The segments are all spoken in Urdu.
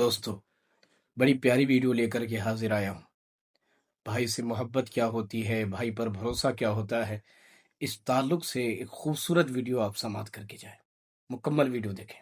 دوستو بڑی پیاری ویڈیو لے کر کے حاضر آیا ہوں۔ بھائی سے محبت کیا ہوتی ہے، بھائی پر بھروسہ کیا ہوتا ہے، اس تعلق سے ایک خوبصورت ویڈیو آپ سماعت کر کے جائیں۔ مکمل ویڈیو دیکھیں۔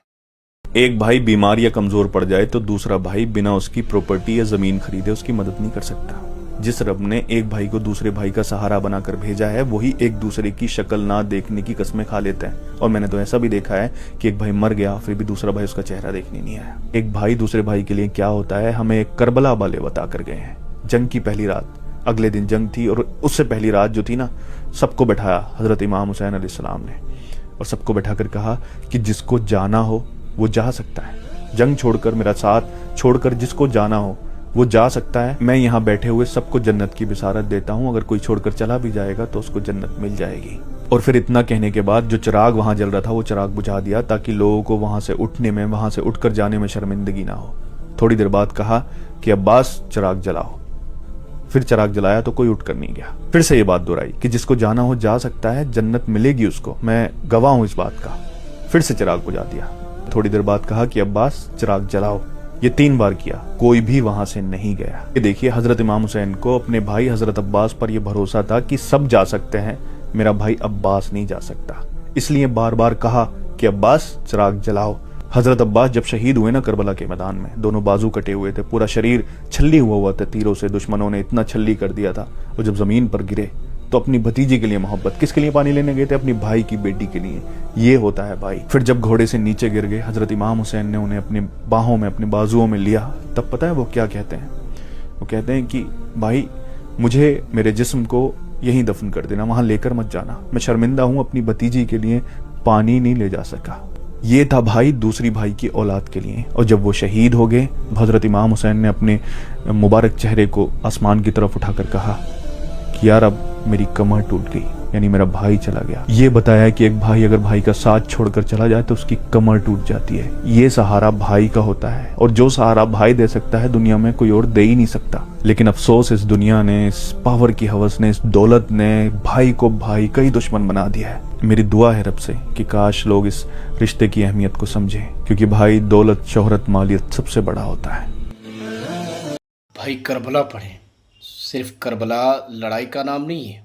ایک بھائی بیمار یا کمزور پڑ جائے تو دوسرا بھائی بنا اس کی پراپرٹی یا زمین خریدے اس کی مدد نہیں کر سکتا۔ جس رب نے ایک بھائی کو دوسرے بھائی کا سہارا بنا کر بھیجا ہے وہی ایک دوسرے کی شکل نہ دیکھنے کی قسمیں کھا لیتے ہیں، اور میں نے تو ایسا بھی دیکھا ہے کہ ایک بھائی مر گیا پھر بھی دوسرا بھائی اس کا چہرہ دیکھنے نہیں آیا۔ ایک بھائی دوسرے بھائی کے لیے کیا ہوتا ہے ہمیں ایک کربلا والے بتا کر گئے ہیں۔ جنگ کی پہلی رات، اگلے دن جنگ تھی، اور اس سے پہلی رات جو تھی نا، سب کو بٹھایا حضرت امام حسین علیہ السلام نے، اور سب کو بٹھا کر کہا کہ جس کو جانا ہو وہ جا سکتا ہے، جنگ چھوڑ کر، میرا ساتھ چھوڑ کر جس کو جانا ہو وہ جا سکتا ہے۔ میں یہاں بیٹھے ہوئے سب کو جنت کی بشارت دیتا ہوں، اگر کوئی چھوڑ کر چلا بھی جائے گا تو اس کو جنت مل جائے گی۔ اور پھر اتنا کہنے کے بعد جو چراغ وہاں جل رہا تھا وہ چراغ بجھا دیا تاکہ لوگوں کو وہاں سے اٹھ کر جانے میں شرمندگی نہ ہو۔ تھوڑی دیر بعد کہا کہ عباس چراغ جلاؤ، پھر چراغ جلایا تو کوئی اٹھ کر نہیں گیا۔ پھر سے یہ بات دہرائی کہ جس کو جانا ہو جا سکتا ہے، جنت ملے گی اس کو، میں گواہ ہوں اس بات کا۔ پھر سے چراغ بجھا دیا۔ تھوڑی دیر بعد کہا کہ عباس چراغ جلاؤ، یہ 3 بار کیا، کوئی بھی وہاں سے نہیں گیا۔ یہ دیکھیے حضرت امام حسین کو اپنے بھائی حضرت عباس پر یہ بھروسہ تھا کہ سب جا سکتے ہیں، میرا بھائی عباس نہیں جا سکتا، اس لیے بار بار کہا کہ عباس چراغ جلاؤ۔ حضرت عباس جب شہید ہوئے نا کربلا کے میدان میں، دونوں بازو کٹے ہوئے تھے، پورا شریر چھلی ہوا تھا تیروں سے، دشمنوں نے اتنا چھلی کر دیا تھا، اور جب زمین پر گرے تو اپنی بھتیجی کے لیے محبت، کس کے لیے پانی لینے گئے تھے؟ اپنی بھائی کی بیٹی کے لیے۔ یہ ہوتا ہے بھائی۔ پھر جب گھوڑے سے نیچے گر گئے، حضرت امام حسین نے انہیں اپنی باہوں میں، اپنے بازوؤں میں لیا، تب پتہ ہے وہ کیا کہتے ہیں؟ وہ کہتے ہیں کہ بھائی مجھے میرے جسم کو یہیں دفن کر دینا، وہاں لے کر مت جانا، میں شرمندہ ہوں، اپنی بھتیجی کے لیے پانی نہیں لے جا سکا۔ یہ تھا بھائی دوسری بھائی کی اولاد کے لیے۔ اور جب وہ شہید ہو گئے، حضرت امام حسین نے اپنے مبارک چہرے کو آسمان کی طرف اٹھا کر کہا کہ یار اب میری کمر ٹوٹ گئی، یعنی میرا بھائی چلا گیا۔ یہ بتایا کہ ایک بھائی اگر بھائی کا ساتھ چھوڑ کر چلا جائے تو اس کی کمر ٹوٹ جاتی ہے۔ یہ سہارا بھائی کا ہوتا ہے، اور جو سہارا بھائی دے سکتا ہے دنیا میں کوئی اور دے ہی نہیں سکتا۔ لیکن افسوس اس دنیا نے، اس پاور کی ہوس نے، اس دولت نے بھائی کو بھائی کا ہی دشمن بنا دیا ہے۔ میری دعا ہے رب سے کہ کاش لوگ اس رشتے کی اہمیت کو سمجھیں، کیونکہ بھائی دولت، شہرت، مالیت سب سے بڑا ہوتا ہے۔ بھائی کربلا پڑھیں، صرف کربلا لڑائی کا نام نہیں ہے،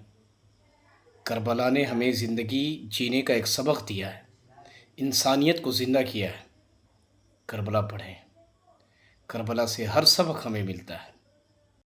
کربلا نے ہمیں زندگی جینے کا ایک سبق دیا ہے، انسانیت کو زندہ کیا ہے۔ کربلا پڑھیں، کربلا سے ہر سبق ہمیں ملتا ہے۔